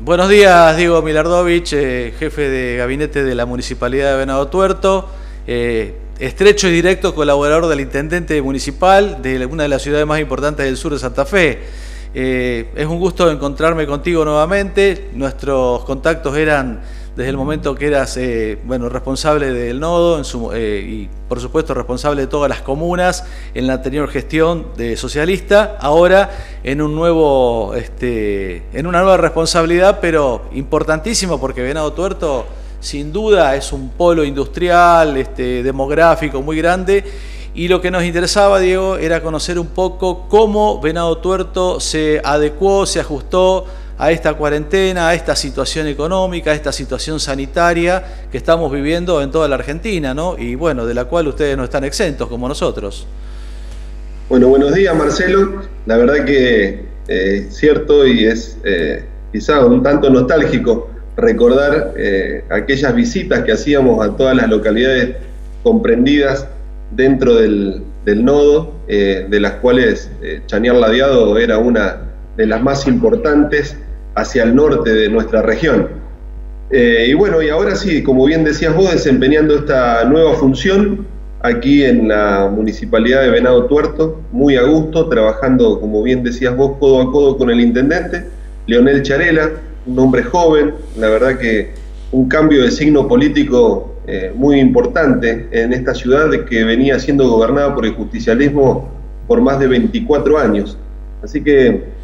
Buenos días, Diego Milardovich, jefe de gabinete de la Municipalidad de Venado Tuerto, estrecho y directo colaborador del intendente municipal de una de las ciudades más importantes del sur de Santa Fe. Es un gusto encontrarme contigo nuevamente. Nuestros contactos eran desde el momento que eras responsable del nodo y por supuesto responsable de todas las comunas en la anterior gestión de socialista, ahora en una nueva responsabilidad, pero importantísimo, porque Venado Tuerto sin duda es un polo industrial, demográfico muy grande. Y lo que nos interesaba, Diego, era conocer un poco cómo Venado Tuerto se adecuó, se ajustó a esta cuarentena, a esta situación económica, a esta situación sanitaria que estamos viviendo en toda la Argentina, ¿no? Y bueno, de la cual ustedes no están exentos como nosotros. Bueno, buenos días, Marcelo. La verdad que es cierto y es quizá un tanto nostálgico recordar aquellas visitas que hacíamos a todas las localidades comprendidas dentro del nodo, de las cuales Chañar Ladeado era una de las más importantes hacia el norte de nuestra región. Y bueno, y ahora sí, como bien decías vos, desempeñando esta nueva función aquí en la Municipalidad de Venado Tuerto, muy a gusto, trabajando, como bien decías vos, codo a codo con el intendente, Leonel Charela, un hombre joven, la verdad que un cambio de signo político muy importante en esta ciudad que venía siendo gobernada por el justicialismo por más de 24 años. Así que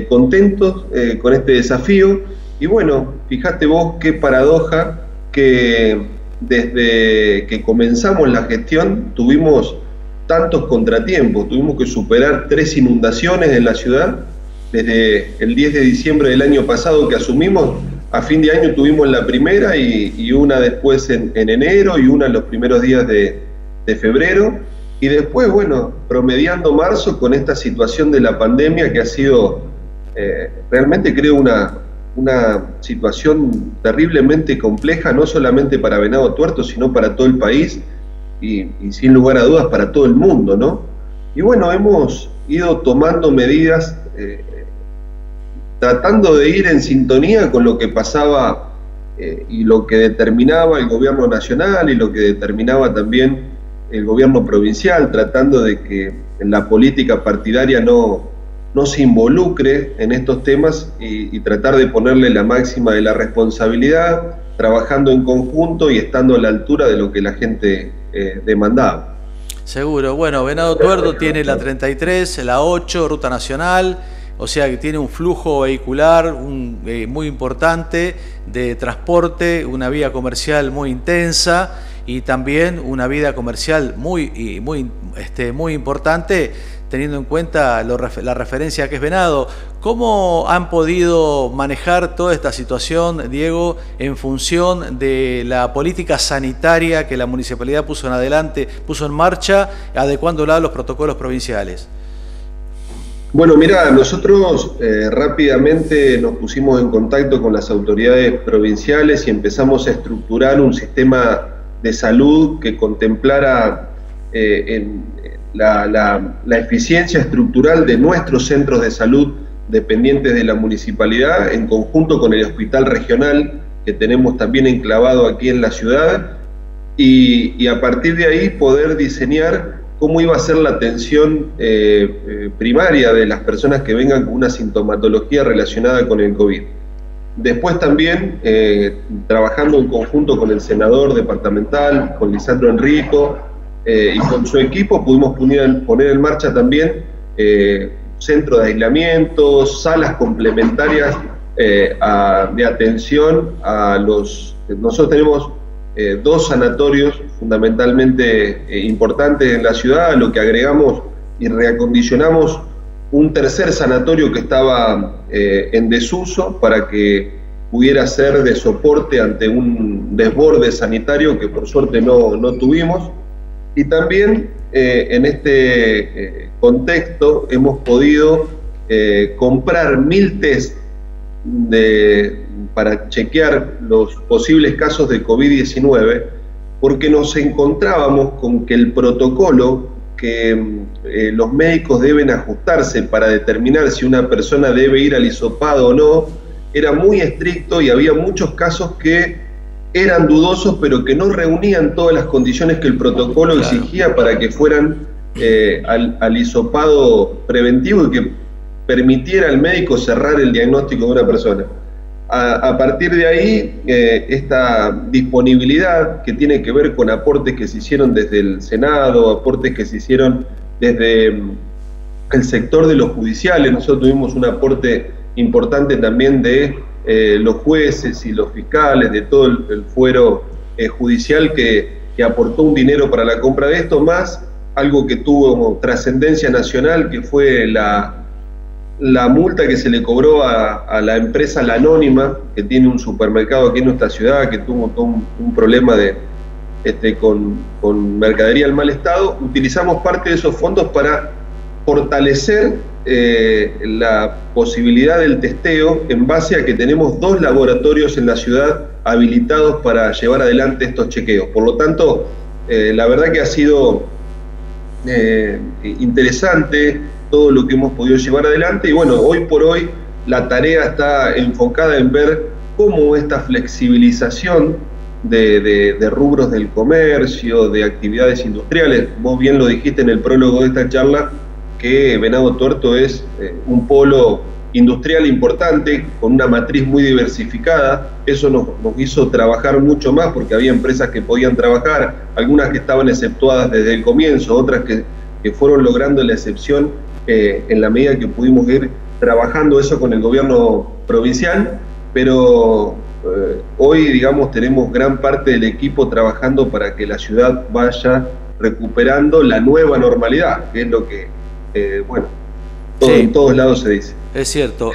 contentos con este desafío. Y bueno, fíjate vos qué paradoja que desde que comenzamos la gestión tuvimos tantos contratiempos, tuvimos que superar 3 inundaciones en la ciudad. Desde el 10 de diciembre del año pasado que asumimos, a fin de año tuvimos la primera y una después en enero y una en los primeros días de febrero. Y después, bueno, promediando marzo con esta situación de la pandemia que ha sido realmente, creo, una situación terriblemente compleja, no solamente para Venado Tuerto, sino para todo el país y sin lugar a dudas para todo el mundo, ¿no? Y bueno, hemos ido tomando medidas tratando de ir en sintonía con lo que pasaba y lo que determinaba el gobierno nacional y lo que determinaba también el gobierno provincial, tratando de que la política partidaria no se involucre en estos temas y tratar de ponerle la máxima de la responsabilidad, trabajando en conjunto y estando a la altura de lo que la gente demandaba. Seguro. Bueno, Venado Tuerto tiene la 33, la 8, Ruta Nacional, o sea que tiene un flujo vehicular muy importante de transporte, una vía comercial muy intensa y también una vida comercial muy importante, teniendo en cuenta la referencia que es Venado. ¿Cómo han podido manejar toda esta situación, Diego, en función de la política sanitaria que la municipalidad puso en marcha, adecuándola a los protocolos provinciales? Bueno, mirá, nosotros rápidamente nos pusimos en contacto con las autoridades provinciales y empezamos a estructurar un sistema de salud que contemplara la eficiencia estructural de nuestros centros de salud dependientes de la municipalidad, en conjunto con el hospital regional que tenemos también enclavado aquí en la ciudad, y a partir de ahí poder diseñar cómo iba a ser la atención primaria de las personas que vengan con una sintomatología relacionada con el COVID. Después también, trabajando en conjunto con el senador departamental, con Lisandro Enrico, y con su equipo, pudimos poner en marcha también centros de aislamiento, salas complementarias de atención a los... Nosotros tenemos 2 sanatorios fundamentalmente importantes en la ciudad, a lo que agregamos y reacondicionamos un tercer sanatorio que estaba en desuso para que pudiera ser de soporte ante un desborde sanitario que por suerte no tuvimos. Y también en este contexto hemos podido comprar 1000 test para chequear los posibles casos de COVID-19, porque nos encontrábamos con que el protocolo que los médicos deben ajustarse para determinar si una persona debe ir al hisopado o no, era muy estricto y había muchos casos que eran dudosos, pero que no reunían todas las condiciones que el protocolo exigía para que fueran al hisopado preventivo y que permitiera al médico cerrar el diagnóstico de una persona. A partir de ahí, esta disponibilidad que tiene que ver con aportes que se hicieron desde el Senado, aportes que se hicieron desde el sector de los judiciales. Nosotros tuvimos un aporte importante también de los jueces y los fiscales, de todo el fuero judicial que aportó un dinero para la compra de esto, más algo que tuvo trascendencia nacional, que fue la multa que se le cobró a la empresa La Anónima, que tiene un supermercado aquí en nuestra ciudad, que tuvo todo un problema con mercadería en mal estado. Utilizamos parte de esos fondos para fortalecer la posibilidad del testeo en base a que tenemos 2 laboratorios en la ciudad habilitados para llevar adelante estos chequeos. Por lo tanto, la verdad que ha sido interesante todo lo que hemos podido llevar adelante, y bueno, hoy por hoy la tarea está enfocada en ver cómo esta flexibilización de rubros del comercio, de actividades industriales. Vos bien lo dijiste en el prólogo de esta charla, que Venado Tuerto es un polo industrial importante, con una matriz muy diversificada. Eso nos hizo trabajar mucho más, porque había empresas que podían trabajar, algunas que estaban exceptuadas desde el comienzo, otras que fueron logrando la excepción en la medida que pudimos ir trabajando eso con el gobierno provincial, pero hoy, digamos, tenemos gran parte del equipo trabajando para que la ciudad vaya recuperando la nueva normalidad, que es lo que, en todos lados se dice. Es cierto.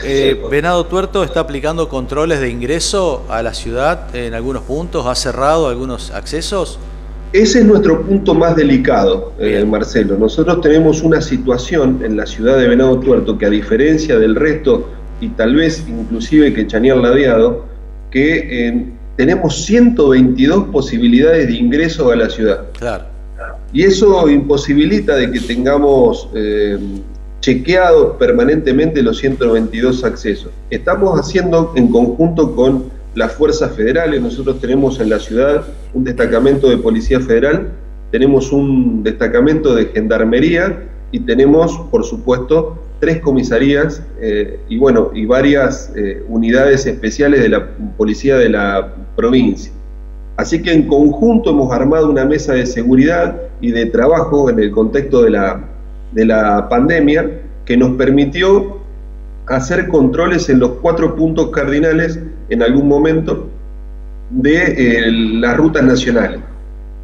Venado Tuerto está aplicando controles de ingreso a la ciudad en algunos puntos, ha cerrado algunos accesos. Ese es nuestro punto más delicado, Marcelo. Nosotros tenemos una situación en la ciudad de Venado Tuerto que, a diferencia del resto, y tal vez inclusive que Chañar Ladeado, que tenemos 122 posibilidades de ingreso a la ciudad. Claro. Y eso imposibilita de que tengamos chequeados permanentemente los 122 accesos. Estamos haciendo en conjunto con las fuerzas federales. Nosotros tenemos en la ciudad un destacamento de Policía Federal, tenemos un destacamento de Gendarmería y tenemos, por supuesto, 3 comisarías y varias unidades especiales de la Policía de la provincia. Así que en conjunto hemos armado una mesa de seguridad y de trabajo en el contexto de la pandemia, que nos permitió hacer controles en los 4 puntos cardinales en algún momento de las rutas nacionales,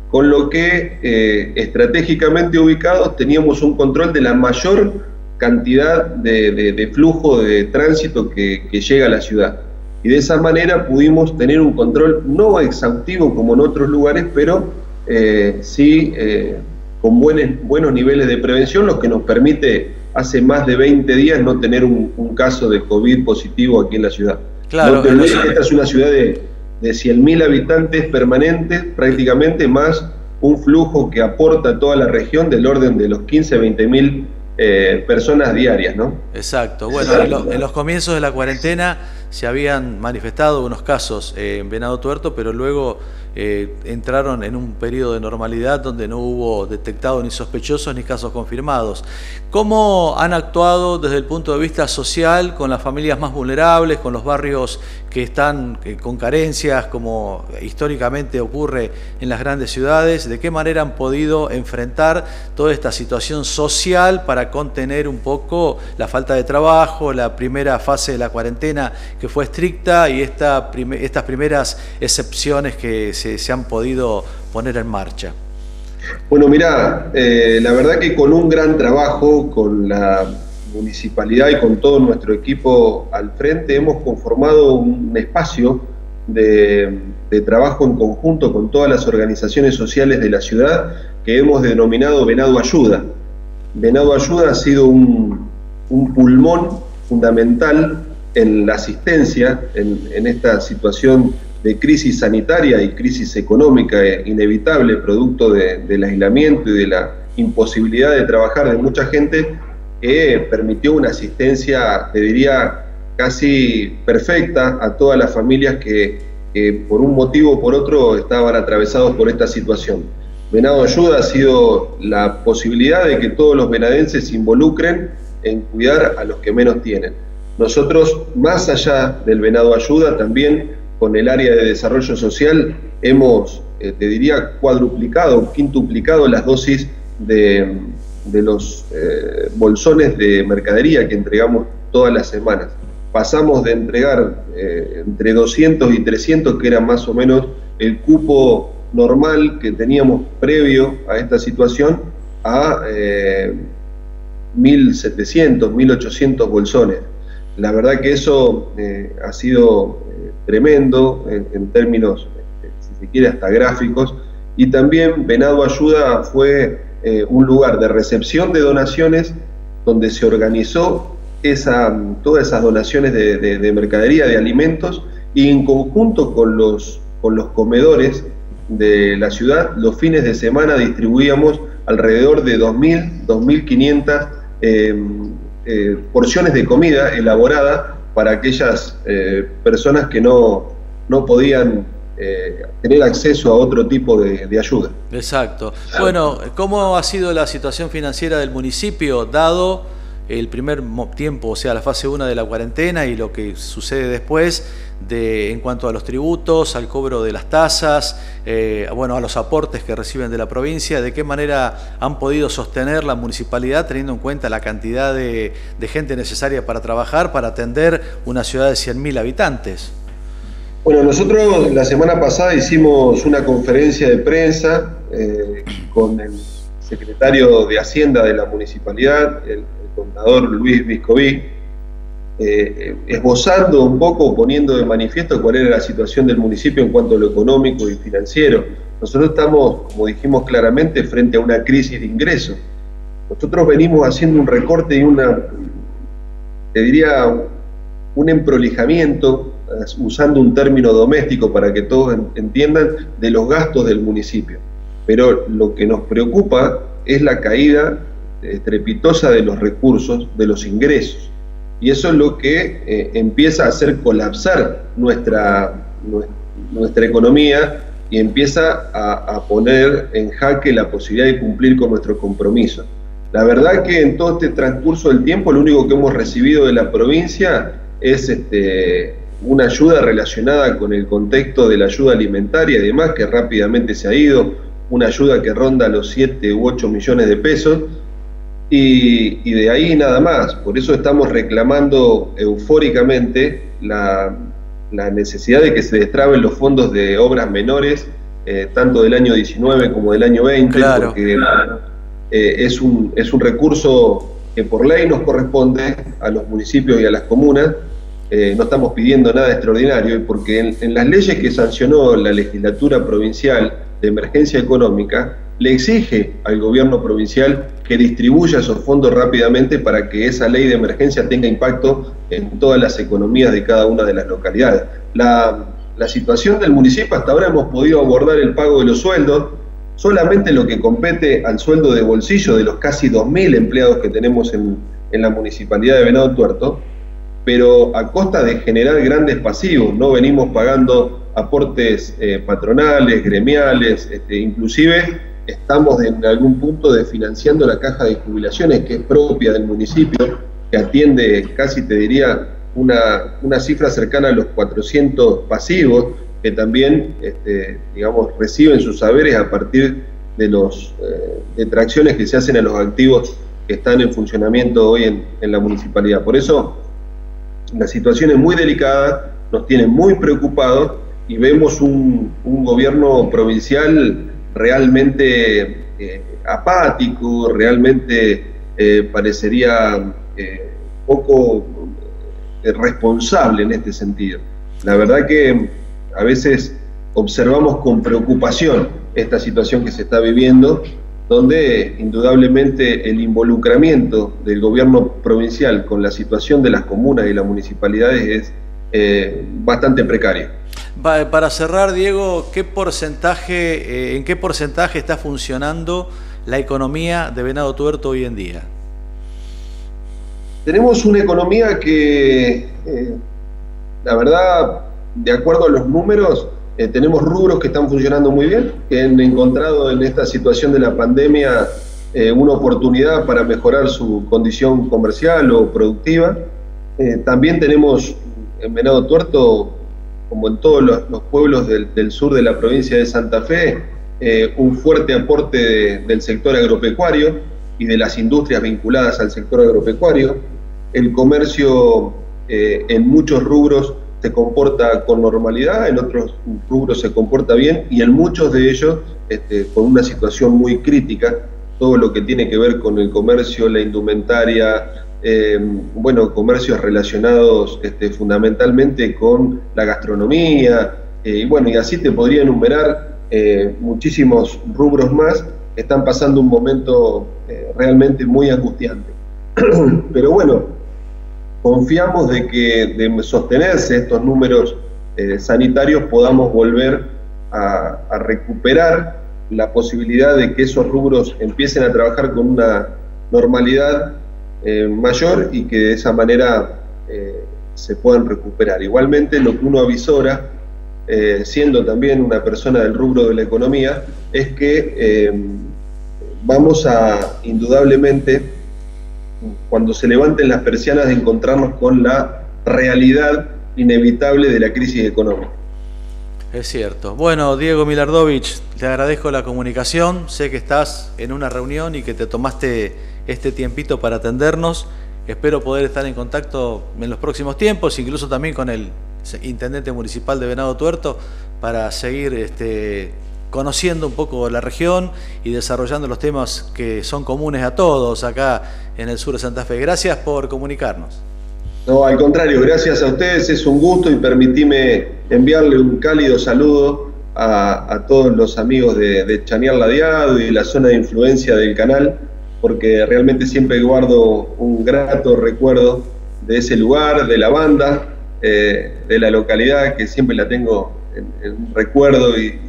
con lo que estratégicamente ubicados teníamos un control de la mayor cantidad de flujo de tránsito que llega a la ciudad, y de esa manera pudimos tener un control no exhaustivo como en otros lugares, pero sí con buenos niveles de prevención, lo que nos permite hace más de 20 días no tener un caso de COVID positivo aquí en la ciudad. Claro, no te olvides que esta es una ciudad de 100.000 habitantes permanentes prácticamente, más un flujo que aporta a toda la región del orden de los 15-20.000 personas diarias, ¿no? Exacto. Bueno, en los comienzos de la cuarentena se habían manifestado unos casos en Venado Tuerto, pero luego entraron en un periodo de normalidad donde no hubo detectado ni sospechosos ni casos confirmados. ¿Cómo han actuado desde el punto de vista social con las familias más vulnerables, con los barrios que están con carencias, como históricamente ocurre en las grandes ciudades? ¿De qué manera han podido enfrentar toda esta situación social para contener un poco la falta de trabajo, la primera fase de la cuarentena que fue estricta y estas primeras excepciones que se han podido poner en marcha? Bueno, mirá, la verdad que con un gran trabajo, con la municipalidad y con todo nuestro equipo al frente, hemos conformado un espacio de trabajo en conjunto con todas las organizaciones sociales de la ciudad, que hemos denominado Venado Ayuda. Venado Ayuda ha sido un pulmón fundamental en la asistencia en esta situación de crisis sanitaria y crisis económica inevitable, producto del aislamiento y de la imposibilidad de trabajar de mucha gente, que permitió una asistencia, te diría, casi perfecta a todas las familias que por un motivo o por otro estaban atravesados por esta situación. Venado Ayuda ha sido la posibilidad de que todos los venadenses se involucren en cuidar a los que menos tienen. Nosotros, más allá del Venado Ayuda, también con el área de desarrollo social hemos, te diría, cuadruplicado, quintuplicado las dosis de los bolsones de mercadería que entregamos todas las semanas. Pasamos de entregar entre 200 y 300, que era más o menos el cupo normal que teníamos previo a esta situación, a 1.700, 1.800 bolsones. La verdad que eso ha sido tremendo en términos, si se quiere, hasta gráficos, y también Venado Ayuda fue un lugar de recepción de donaciones donde se organizó todas esas donaciones de mercadería, de alimentos, y en conjunto con los comedores de la ciudad, los fines de semana distribuíamos alrededor de 2.000, 2.500 porciones de comida elaborada para aquellas personas que no podían tener acceso a otro tipo de ayuda. Exacto. Bueno, ¿cómo ha sido la situación financiera del municipio, dado el primer tiempo, o sea, la fase 1 de la cuarentena y lo que sucede después en cuanto a los tributos, al cobro de las tasas, bueno, a los aportes que reciben de la provincia? ¿De qué manera han podido sostener la municipalidad teniendo en cuenta la cantidad de gente necesaria para trabajar, para atender una ciudad de 100.000 habitantes? Bueno, nosotros la semana pasada hicimos una conferencia de prensa con el secretario de Hacienda de la municipalidad, el contador Luis Viscoví, esbozando un poco, poniendo de manifiesto cuál era la situación del municipio en cuanto a lo económico y financiero. Nosotros estamos, como dijimos claramente, frente a una crisis de ingresos. Nosotros venimos haciendo un recorte y te diría, un emprolijamiento, usando un término doméstico para que todos entiendan, de los gastos del municipio. Pero lo que nos preocupa es la caída estrepitosa de los recursos, de los ingresos. Y eso es lo que empieza a hacer colapsar nuestra economía y empieza a poner en jaque la posibilidad de cumplir con nuestro compromiso. La verdad que en todo este transcurso del tiempo lo único que hemos recibido de la provincia es una ayuda relacionada con el contexto de la ayuda alimentaria y demás, que rápidamente se ha ido, una ayuda que ronda los 7 u 8 millones de pesos, y de ahí nada más. Por eso estamos reclamando eufóricamente la necesidad de que se destraben los fondos de obras menores, tanto del año 19 como del año 20, claro, porque es un recurso que por ley nos corresponde a los municipios y a las comunas. No estamos pidiendo nada extraordinario, porque en las leyes que sancionó la legislatura provincial de emergencia económica, le exige al gobierno provincial que distribuya esos fondos rápidamente para que esa ley de emergencia tenga impacto en todas las economías de cada una de las localidades. La situación del municipio, hasta ahora hemos podido abordar el pago de los sueldos, solamente lo que compete al sueldo de bolsillo de los casi 2.000 empleados que tenemos en la municipalidad de Venado Tuerto, pero a costa de generar grandes pasivos. No venimos pagando aportes patronales, gremiales, inclusive estamos en algún punto desfinanciando la caja de jubilaciones, que es propia del municipio, que atiende casi, te diría, una cifra cercana a los 400 pasivos, que también digamos, reciben sus saberes a partir de detracciones que se hacen a los activos que están en funcionamiento hoy en la municipalidad. Por eso la situación es muy delicada, nos tiene muy preocupados, y vemos un gobierno provincial realmente apático, realmente parecería poco responsable en este sentido. La verdad que a veces observamos con preocupación esta situación que se está viviendo, donde indudablemente el involucramiento del gobierno provincial con la situación de las comunas y las municipalidades es bastante precario. Para cerrar, Diego, ¿en qué porcentaje está funcionando la economía de Venado Tuerto hoy en día? tenemos una economía que, la verdad, de acuerdo a los números, tenemos rubros que están funcionando muy bien, que han encontrado en esta situación de la pandemia una oportunidad para mejorar su condición comercial o productiva. También tenemos en Venado Tuerto, como en todos los pueblos del sur de la provincia de Santa Fe, un fuerte aporte del sector agropecuario y de las industrias vinculadas al sector agropecuario. El comercio en muchos rubros se comporta con normalidad, en otros rubros se comporta bien y en muchos de ellos con una situación muy crítica, todo lo que tiene que ver con el comercio, la indumentaria, comercios relacionados fundamentalmente con la gastronomía, y así te podría enumerar muchísimos rubros más que están pasando un momento realmente muy angustiante. Pero bueno, confiamos de que de sostenerse estos números sanitarios podamos volver a recuperar la posibilidad de que esos rubros empiecen a trabajar con una normalidad mayor y que de esa manera se puedan recuperar. Igualmente, lo que uno avisora, siendo también una persona del rubro de la economía, es que vamos a, indudablemente, cuando se levanten las persianas, de encontrarnos con la realidad inevitable de la crisis económica. Es cierto. Bueno, Diego Milardovich, te agradezco la comunicación. Sé que estás en una reunión y que te tomaste este tiempito para atendernos. Espero poder estar en contacto en los próximos tiempos, incluso también con el intendente municipal de Venado Tuerto, para seguir conociendo un poco la región y desarrollando los temas que son comunes a todos acá en el sur de Santa Fe. Gracias por comunicarnos. No, al contrario, gracias a ustedes, es un gusto, y permitime enviarle un cálido saludo a todos los amigos de Chañar Ladeado y de la zona de influencia del canal, porque realmente siempre guardo un grato recuerdo de ese lugar, de la banda, de la localidad, que siempre la tengo en un recuerdo, y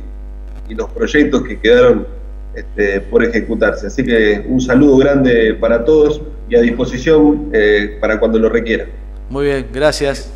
los proyectos que quedaron por ejecutarse. Así que un saludo grande para todos y a disposición para cuando lo requieran. Muy bien, gracias.